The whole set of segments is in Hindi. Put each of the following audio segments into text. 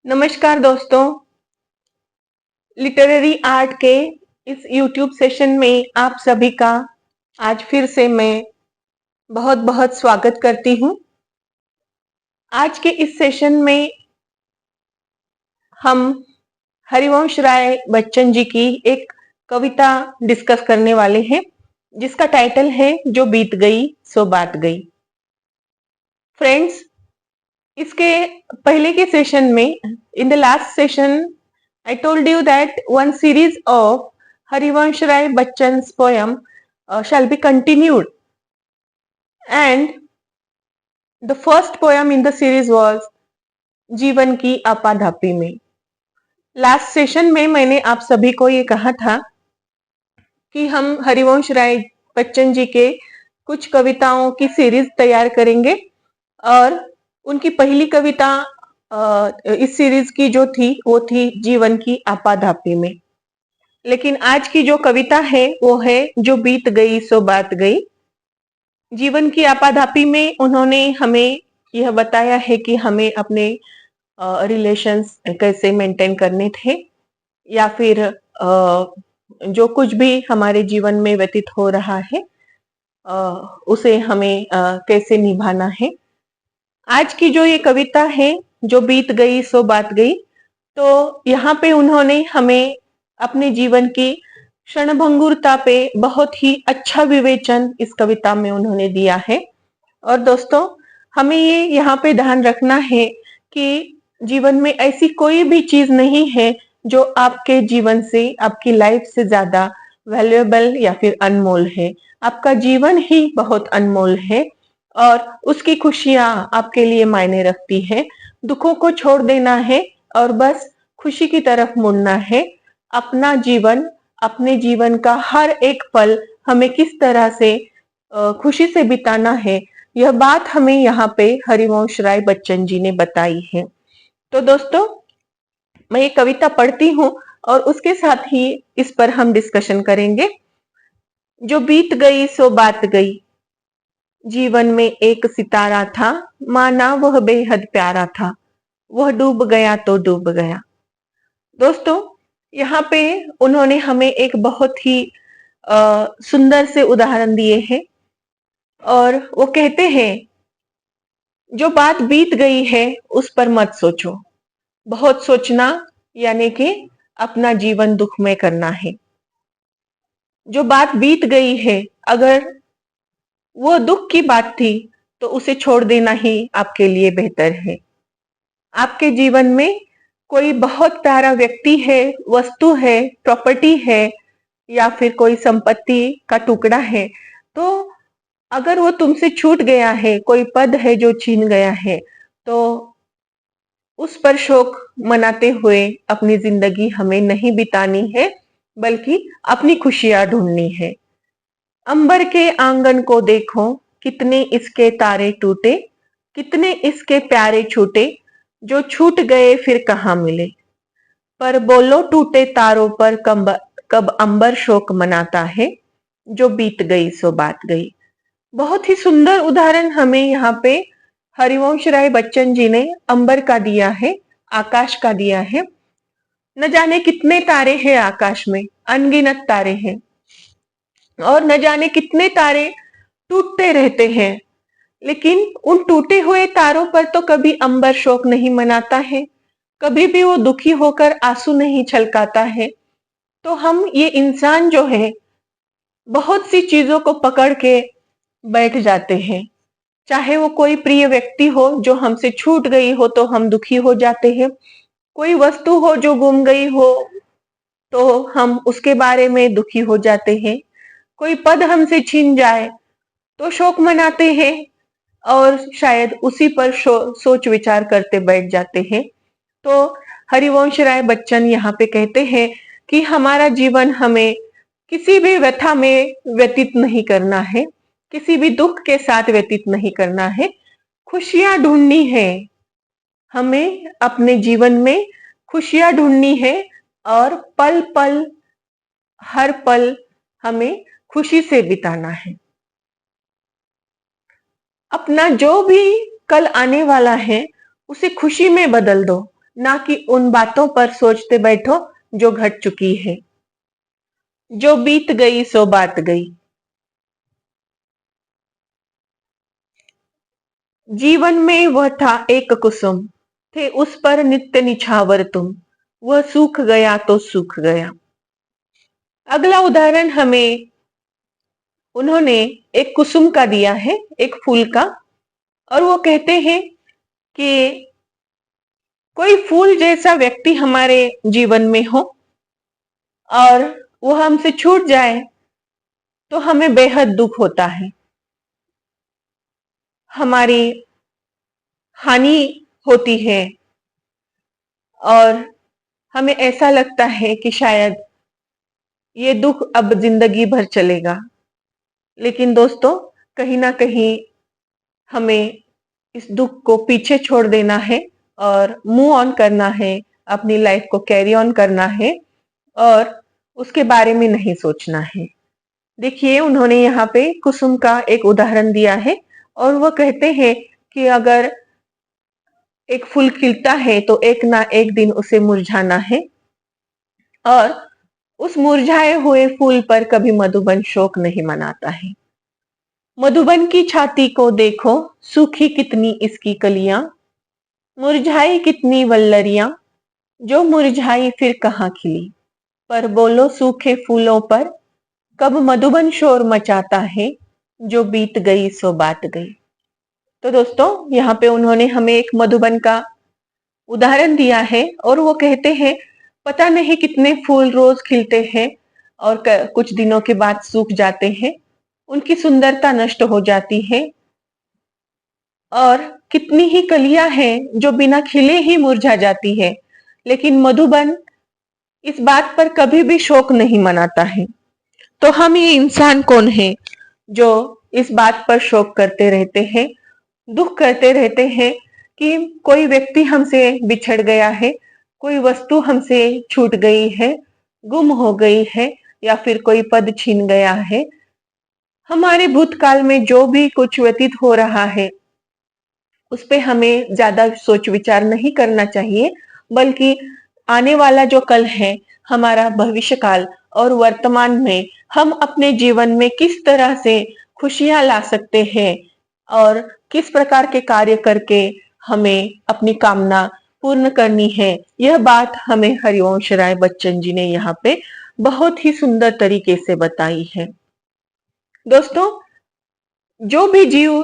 नमस्कार दोस्तों, लिटरेरी आर्ट के इस यूट्यूब सेशन में आप सभी का आज फिर से मैं बहुत बहुत स्वागत करती हूँ। आज के इस सेशन में हम हरिवंश राय बच्चन जी की एक कविता डिस्कस करने वाले हैं, जिसका टाइटल है जो बीत गई सो बात गई। फ्रेंड्स, इसके पहले के सेशन में, in the last session, I told you that one series of Harivansh Rai Bachchan's poem shall be continued, and the first poem in the series was जीवन की आपाधापी में। लास्ट सेशन में मैंने आप सभी को ये कहा था कि हम हरिवंश राय बच्चन जी के कुछ कविताओं की सीरीज तैयार करेंगे और उनकी पहली कविता इस सीरीज की जो थी वो थी जीवन की आपाधापी में। लेकिन आज की जो कविता है वो है जो बीत गई सो बात गई। जीवन की आपाधापी में उन्होंने हमें यह बताया है कि हमें अपने रिलेशंस कैसे मेंटेन करने थे, या फिर जो कुछ भी हमारे जीवन में व्यतीत हो रहा है उसे हमें कैसे निभाना है। आज की जो ये कविता है जो बीत गई सो बात गई, तो यहाँ पे उन्होंने हमें अपने जीवन की क्षणभंगुरता पे बहुत ही अच्छा विवेचन इस कविता में उन्होंने दिया है। और दोस्तों, हमें ये यहाँ पे ध्यान रखना है कि जीवन में ऐसी कोई भी चीज नहीं है जो आपके जीवन से, आपकी लाइफ से ज्यादा वैल्यूएबल या फिर अनमोल है। आपका जीवन ही बहुत अनमोल है और उसकी खुशियां आपके लिए मायने रखती है। दुखों को छोड़ देना है और बस खुशी की तरफ मुड़ना है। अपना जीवन, अपने जीवन का हर एक पल हमें किस तरह से खुशी से बिताना है, यह बात हमें यहाँ पे हरिवंश राय बच्चन जी ने बताई है। तो दोस्तों, मैं ये कविता पढ़ती हूँ और उसके साथ ही इस पर हम डिस्कशन करेंगे। जो बीत गई सो बात गई, जीवन में एक सितारा था, माना वह बेहद प्यारा था, वह डूब गया तो डूब गया। दोस्तों, यहाँ पे उन्होंने हमें एक बहुत ही सुंदर से उदाहरण दिए हैं और वो कहते हैं जो बात बीत गई है उस पर मत सोचो। बहुत सोचना यानी कि अपना जीवन दुख में करना है। जो बात बीत गई है, अगर वो दुख की बात थी तो उसे छोड़ देना ही आपके लिए बेहतर है। आपके जीवन में कोई बहुत प्यारा व्यक्ति है, वस्तु है, प्रॉपर्टी है या फिर कोई संपत्ति का टुकड़ा है, तो अगर वो तुमसे छूट गया है, कोई पद है जो छीन गया है, तो उस पर शोक मनाते हुए अपनी जिंदगी हमें नहीं बितानी है, बल्कि अपनी खुशियां ढूंढनी है। अंबर के आंगन को देखो, कितने इसके तारे टूटे, कितने इसके प्यारे छूटे, जो छूट गए फिर कहाँ मिले। पर बोलो टूटे तारों पर कब अंबर शोक मनाता है, जो बीत गई सो बात गई। बहुत ही सुंदर उदाहरण हमें यहाँ पे हरिवंश राय बच्चन जी ने अंबर का दिया है, आकाश का दिया है। न जाने कितने तारे हैं आकाश में, अनगिनत तारे हैं और न जाने कितने तारे टूटते रहते हैं, लेकिन उन टूटे हुए तारों पर तो कभी अंबर शोक नहीं मनाता है, कभी भी वो दुखी होकर आंसू नहीं छलकाता है। तो हम ये इंसान जो है, बहुत सी चीजों को पकड़ के बैठ जाते हैं। चाहे वो कोई प्रिय व्यक्ति हो जो हमसे छूट गई हो तो हम दुखी हो जाते हैं, कोई वस्तु हो जो गुम गई हो तो हम उसके बारे में दुखी हो जाते हैं, कोई पद हमसे छीन जाए तो शोक मनाते हैं और शायद उसी पर सोच विचार करते बैठ जाते हैं। तो हरिवंश राय बच्चन यहाँ पे कहते हैं कि हमारा जीवन हमें किसी भी व्यथा में व्यतीत नहीं करना है, किसी भी दुख के साथ व्यतीत नहीं करना है, खुशियां ढूंढनी है। हमें अपने जीवन में खुशियां ढूंढनी है और पल पल, हर पल हमें खुशी से बिताना है। अपना जो भी कल आने वाला है उसे खुशी में बदल दो, ना कि उन बातों पर सोचते बैठो जो घट चुकी है। जो बीत गई सो बात गई। जीवन में वह था एक कुसुम, थे उस पर नित्य निछावर तुम, वह सूख गया तो सूख गया। अगला उदाहरण हमें उन्होंने एक कुसुम का दिया है, एक फूल का, और वो कहते हैं कि कोई फूल जैसा व्यक्ति हमारे जीवन में हो और वो हमसे छूट जाए तो हमें बेहद दुख होता है, हमारी हानि होती है और हमें ऐसा लगता है कि शायद ये दुख अब जिंदगी भर चलेगा। लेकिन दोस्तों, कहीं ना कहीं हमें इस दुख को पीछे छोड़ देना है और मूव ऑन करना है, अपनी लाइफ को कैरी ऑन करना है और उसके बारे में नहीं सोचना है। देखिए, उन्होंने यहाँ पे कुसुम का एक उदाहरण दिया है और वो कहते हैं कि अगर एक फूल खिलता है तो एक ना एक दिन उसे मुरझाना है और उस मुरझाए हुए फूल पर कभी मधुबन शोक नहीं मनाता है। मधुबन की छाती को देखो, सूखी कितनी इसकी कलियां, मुरझाई कितनी वल्लरियां, जो मुरझाई फिर कहाँ खिली। पर बोलो सूखे फूलों पर कब मधुबन शोर मचाता है, जो बीत गई सो बात गई। तो दोस्तों, यहाँ पे उन्होंने हमें एक मधुबन का उदाहरण दिया है और वो कहते हैं पता नहीं कितने फूल रोज खिलते हैं और कुछ दिनों के बाद सूख जाते हैं, उनकी सुंदरता नष्ट हो जाती है और कितनी ही कलियां हैं जो बिना खिले ही मुरझा जाती है, लेकिन मधुबन इस बात पर कभी भी शोक नहीं मनाता है। तो हम ये इंसान कौन है जो इस बात पर शोक करते रहते हैं, दुख करते रहते हैं कि कोई व्यक्ति हमसे बिछड़ गया है, कोई वस्तु हमसे छूट गई है, गुम हो गई है या फिर कोई पद छीन गया है। हमारे भूतकाल में जो भी कुछ व्यतीत हो रहा है उस पे हमें ज्यादा सोच विचार नहीं करना चाहिए, बल्कि आने वाला जो कल है, हमारा भविष्य काल और वर्तमान में हम अपने जीवन में किस तरह से खुशियां ला सकते हैं और किस प्रकार के कार्य करके हमें अपनी कामना पूर्ण करनी है, यह बात हमें हरिवंश राय बच्चन जी ने यहाँ पे बहुत ही सुंदर तरीके से बताई है। दोस्तों, जो भी जीव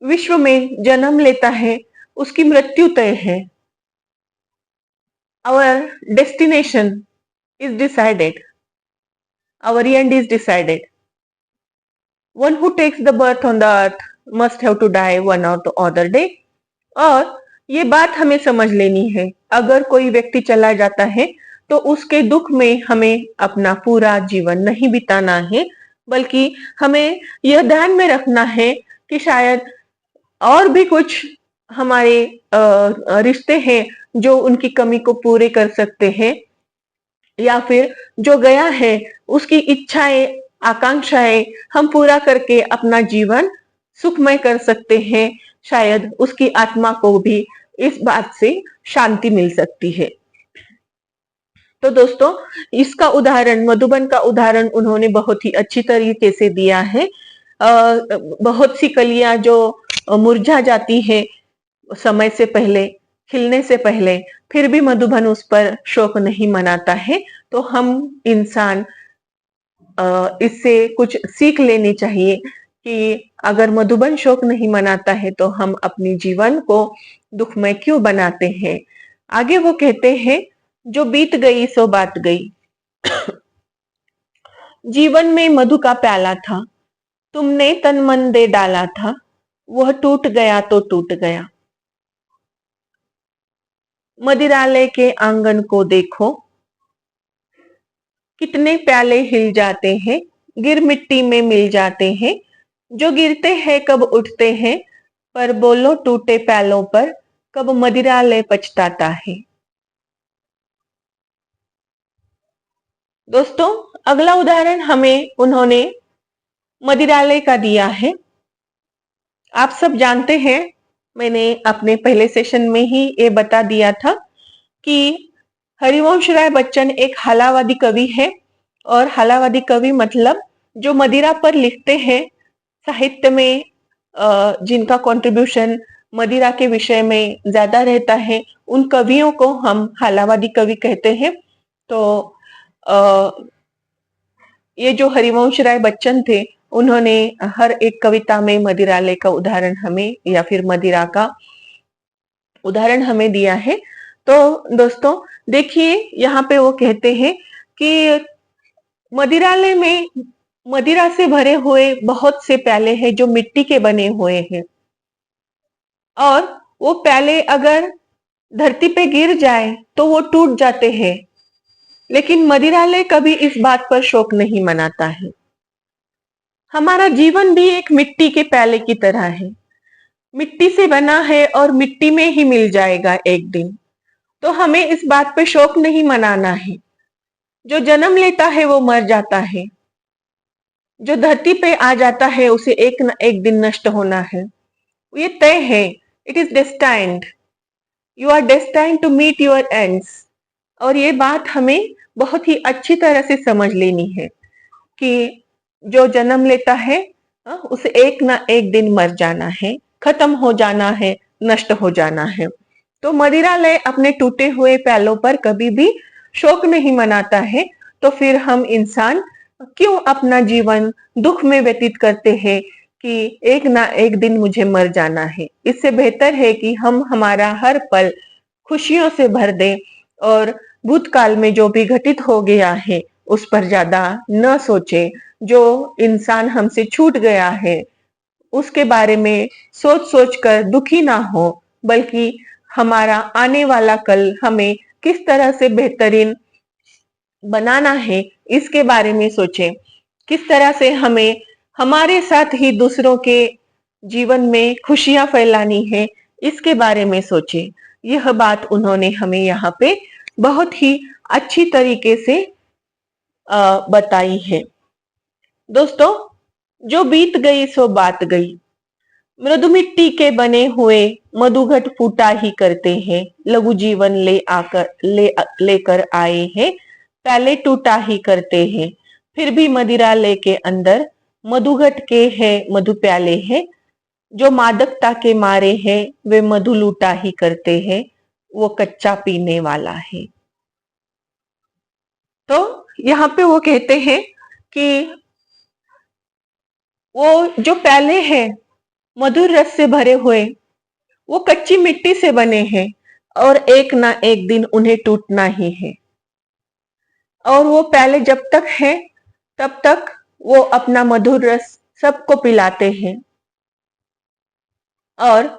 विश्व में जन्म लेता है उसकी मृत्यु तय है। Our destination is decided. Our end is decided. One who takes the birth on the earth must have to die one or the other day. और ये बात हमें समझ लेनी है, अगर कोई व्यक्ति चला जाता है तो उसके दुख में हमें अपना पूरा जीवन नहीं बिताना है, बल्कि हमें यह ध्यान में रखना है कि शायद और भी कुछ हमारे रिश्ते हैं जो उनकी कमी को पूरे कर सकते हैं, या फिर जो गया है उसकी इच्छाएं आकांक्षाएं हम पूरा करके अपना जीवन सुखमय कर सकते हैं। शायद उसकी आत्मा को भी इस बात से शांति मिल सकती है। तो दोस्तों, इसका उदाहरण, मधुबन का उदाहरण उन्होंने बहुत ही अच्छी तरीके से दिया है। बहुत सी कलियां जो मुरझा जाती है समय से पहले, खिलने से पहले, फिर भी मधुबन उस पर शोक नहीं मनाता है। तो हम इंसान इससे कुछ सीख लेनी चाहिए कि अगर मधुबन शोक नहीं मनाता है तो हम अपने जीवन को दुखमय क्यों बनाते हैं। आगे वो कहते हैं, जो बीत गई सो बात गई। जीवन में मधु का प्याला था, तुमने तन मन दे डाला था, वह टूट गया तो टूट गया। मदिरालय के आंगन को देखो, कितने प्याले हिल जाते हैं, गिर मिट्टी में मिल जाते हैं, जो गिरते हैं कब उठते हैं, पर बोलो टूटे प्यालों पर कब मदिरालय पछताता है। दोस्तों, अगला उदाहरण हमें उन्होंने मदिरालय का दिया है। आप सब जानते हैं, मैंने अपने पहले सेशन में ही ये बता दिया था कि हरिवंश राय बच्चन एक हालावादी कवि है। और हालावादी कवि मतलब जो मदिरा पर लिखते हैं, साहित्य में जिनका कंट्रीब्यूशन मदिरा के विषय में ज्यादा रहता है, उन कवियों को हम हालावादी कवि कहते हैं। तो ये जो हरिवंश राय बच्चन थे, उन्होंने हर एक कविता में मदिरालय का उदाहरण हमें या फिर मदिरा का उदाहरण हमें दिया है। तो दोस्तों देखिए, यहाँ पे वो कहते हैं कि मदिरालय में मदिरा से भरे हुए बहुत से प्याले हैं जो मिट्टी के बने हुए हैं, और वो प्याले अगर धरती पे गिर जाए तो वो टूट जाते हैं, लेकिन मदिरालय कभी इस बात पर शोक नहीं मनाता है। हमारा जीवन भी एक मिट्टी के प्याले की तरह है, मिट्टी से बना है और मिट्टी में ही मिल जाएगा एक दिन। तो हमें इस बात पे शोक नहीं मनाना है। जो जन्म लेता है वो मर जाता है, जो धरती पे आ जाता है उसे एक न एक दिन नष्ट होना है, ये तय है। It is destined, you are destined to meet your ends. और ये बात हमें बहुत ही अच्छी तरह से समझ लेनी है कि जो जन्म लेता है उसे एक ना एक दिन मर जाना है, खत्म हो जाना है, नष्ट हो जाना है। तो मदिरालय अपने टूटे हुए प्यालों पर कभी भी शोक नहीं मनाता है। तो फिर हम इंसान क्यों अपना जीवन दुख में व्यतीत करते हैं कि एक ना एक दिन मुझे मर जाना है। इससे बेहतर है कि हम हमारा हर पल खुशियों से भर दें और भूतकाल में जो भी घटित हो गया है उस पर ज्यादा न सोचें। जो इंसान हमसे छूट गया है उसके बारे में सोच सोच कर दुखी ना हो, बल्कि हमारा आने वाला कल हमें किस तरह से बेहतरीन बनाना है इसके बारे में सोचें। किस तरह से हमें हमारे साथ ही दूसरों के जीवन में खुशियां फैलानी है इसके बारे में सोचें। यह बात उन्होंने हमें यहाँ पे बहुत ही अच्छी तरीके से बताई है। दोस्तों, जो बीत गई सो बात गई, मृदु मिट्टी के बने हुए मधुघट फूटा ही करते हैं, लघु जीवन लेकर आए हैं, प्याले टूटा ही करते हैं, फिर भी मदिरा लेके अंदर मधुघट के है मधु प्याले हैं, जो मादकता के मारे हैं वे मधु लूटा ही करते हैं, वो कच्चा पीने वाला है। तो यहाँ पे वो कहते हैं कि वो जो प्याले हैं मधुर रस से भरे हुए, वो कच्ची मिट्टी से बने हैं और एक ना एक दिन उन्हें टूटना ही है। और वो प्याले जब तक है तब तक वो अपना मधुर रस सबको पिलाते हैं, और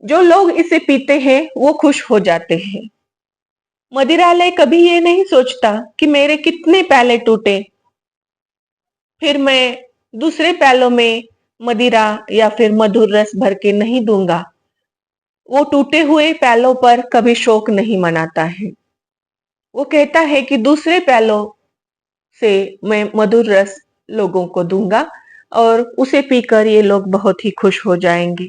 जो लोग इसे पीते हैं वो खुश हो जाते हैं। मदिरालय कभी ये नहीं सोचता कि मेरे कितने प्याले टूटे, फिर मैं दूसरे प्यालों में मदिरा या फिर मधुर रस भर के नहीं दूंगा। वो टूटे हुए प्यालों पर कभी शोक नहीं मनाता है। वो कहता है कि दूसरे प्यालों से मैं मधुर रस लोगों को दूंगा और उसे पीकर ये लोग बहुत ही खुश हो जाएंगे।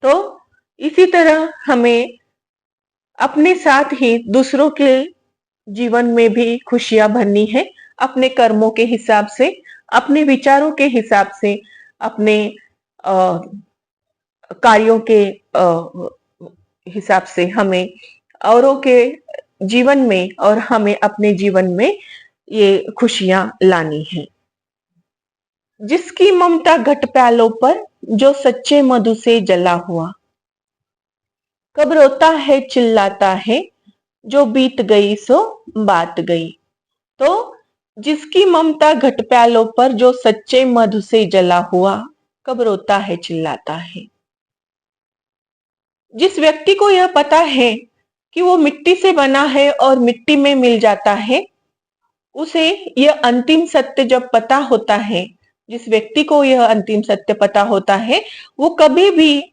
तो इसी तरह हमें अपने साथ ही दूसरों के जीवन में भी खुशियां भरनी है, अपने कर्मों के हिसाब से, अपने विचारों के हिसाब से, अपने कार्यों के हिसाब से हमें औरों के जीवन में और हमें अपने जीवन में ये खुशियां लानी है। जिसकी ममता घट प्यालों पर जो सच्चे मधु से जला हुआ, कब रोता है चिल्लाता है जो बीत गई सो बात गई। तो जिसकी ममता घट प्यालों पर जो सच्चे मधु से जला हुआ, कब रोता है चिल्लाता है। जिस व्यक्ति को यह पता है कि वो मिट्टी से बना है और मिट्टी में मिल जाता है, उसे यह अंतिम सत्य जब पता होता है, जिस व्यक्ति को यह अंतिम सत्य पता होता है, वो कभी भी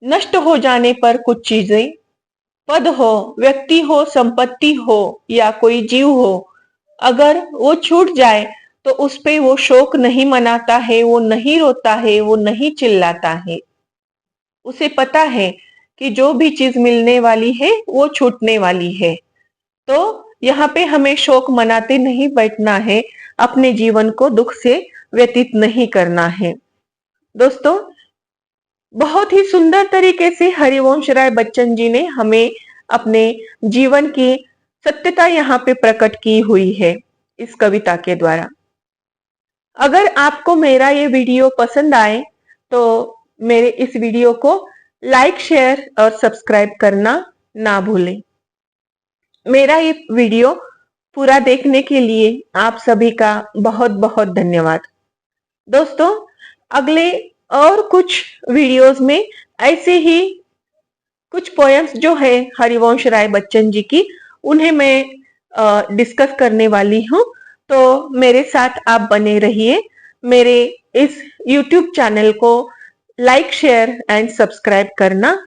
नष्ट हो जाने पर कुछ चीजें, पद हो, व्यक्ति हो, संपत्ति हो या कोई जीव हो, अगर वो छूट जाए तो उस पे वो शोक नहीं मनाता है, वो नहीं रोता है, वो नहीं चिल्लाता है। उसे पता है कि जो भी चीज मिलने वाली है वो छूटने वाली है। तो यहाँ पे हमें शोक मनाते नहीं बैठना है, अपने जीवन को दुख से व्यतीत नहीं करना है। दोस्तों, बहुत ही सुंदर तरीके से हरिवंश राय बच्चन जी ने हमें अपने जीवन की सत्यता यहाँ पे प्रकट की हुई है इस कविता के द्वारा। अगर आपको मेरा ये वीडियो पसंद आए तो मेरे इस वीडियो को लाइक, शेयर और सब्सक्राइब करना ना भूलें। मेरा ये वीडियो पूरा देखने के लिए आप सभी का बहुत बहुत धन्यवाद। दोस्तों, अगले और कुछ वीडियोस में ऐसे ही कुछ पोएम्स जो है हरिवंश राय बच्चन जी की, उन्हें मैं डिस्कस करने वाली हूँ। तो मेरे साथ आप बने रहिए। मेरे इस YouTube चैनल को लाइक, शेयर एंड सब्सक्राइब करना